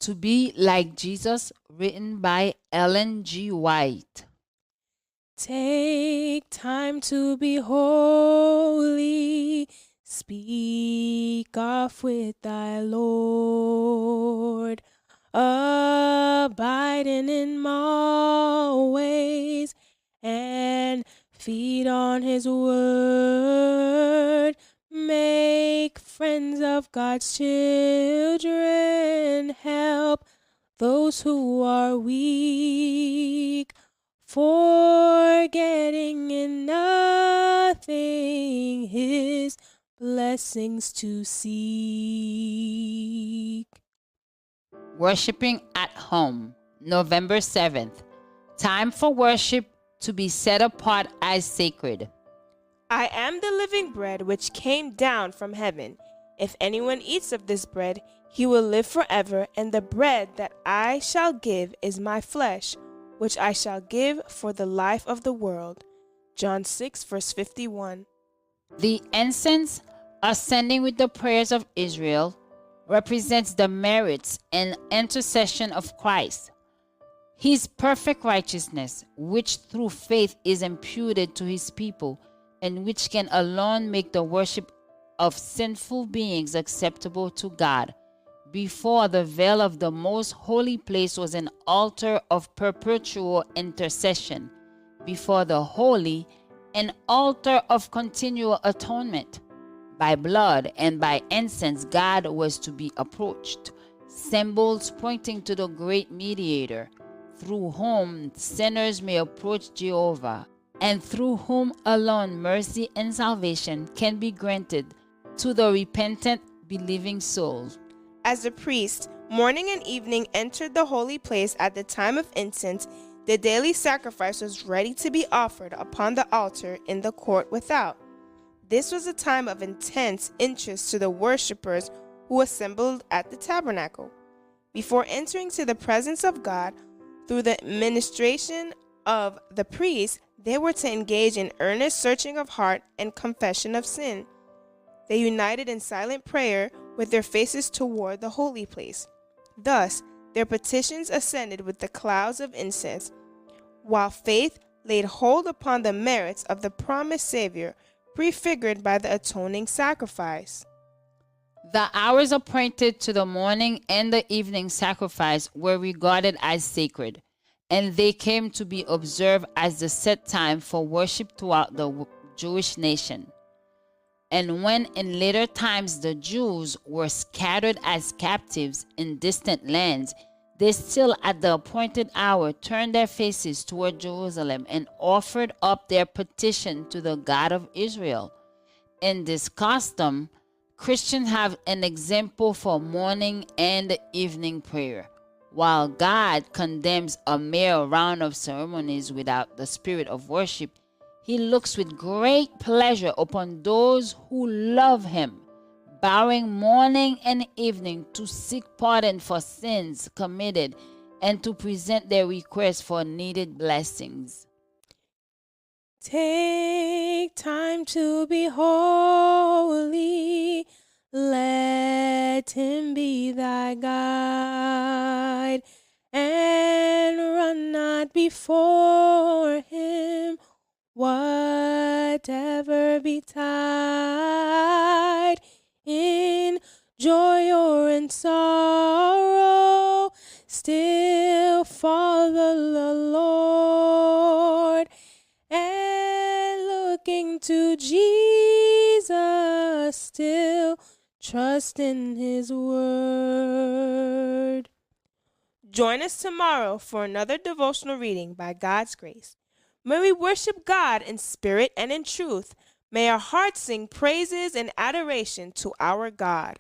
To be like Jesus, written by Ellen G. White. Take time to be holy. Speak off with thy Lord. Abiding in all ways and feed on his word. Make friends of God's children. Help those who are weak. Forgetting in nothing his blessings to seek. Worshipping at home, November 7th. Time for worship to be set apart as sacred. I am the living bread which came down from heaven. If anyone eats of this bread, he will live forever, and the bread that I shall give is my flesh, which I shall give for the life of the world. John 6, verse 51. The incense, ascending with the prayers of Israel, represents the merits and intercession of Christ. His perfect righteousness, which through faith is imputed to his people, and which can alone make the worship of sinful beings acceptable to God. Before the veil of the most holy place was an altar of perpetual intercession. Before the holy, an altar of continual atonement. By blood and by incense, God was to be approached, symbols pointing to the great mediator, through whom sinners may approach Jehovah, and through whom alone mercy and salvation can be granted to the repentant, believing soul. As the priest, morning and evening, entered the holy place at the time of incense, the daily sacrifice was ready to be offered upon the altar in the court without. This was a time of intense interest to the worshippers who assembled at the tabernacle. Before entering to the presence of God, through the ministration of the priest, they were to engage in earnest searching of heart and confession of sin. They united in silent prayer with their faces toward the holy place. Thus, their petitions ascended with the clouds of incense, while faith laid hold upon the merits of the promised Savior, prefigured by the atoning sacrifice. The hours appointed to the morning and the evening sacrifice were regarded as sacred, and they came to be observed as the set time for worship throughout the Jewish nation. And when in later times the Jews were scattered as captives in distant lands, they still at the appointed hour turned their faces toward Jerusalem and offered up their petition to the God of Israel. In this custom, Christians have an example for morning and evening prayer. While God condemns a mere round of ceremonies without the spirit of worship, he looks with great pleasure upon those who love him, bowing morning and evening to seek pardon for sins committed and to present their requests for needed blessings. Take time to be holy. Let him be thy guide, and run not before him, whatever betide, in joy or in sorrow, still follow the Lord, and looking to Jesus, still trust in his word. Join us tomorrow for another devotional reading by God's grace. May we worship God in spirit and in truth. May our hearts sing praises and adoration to our God.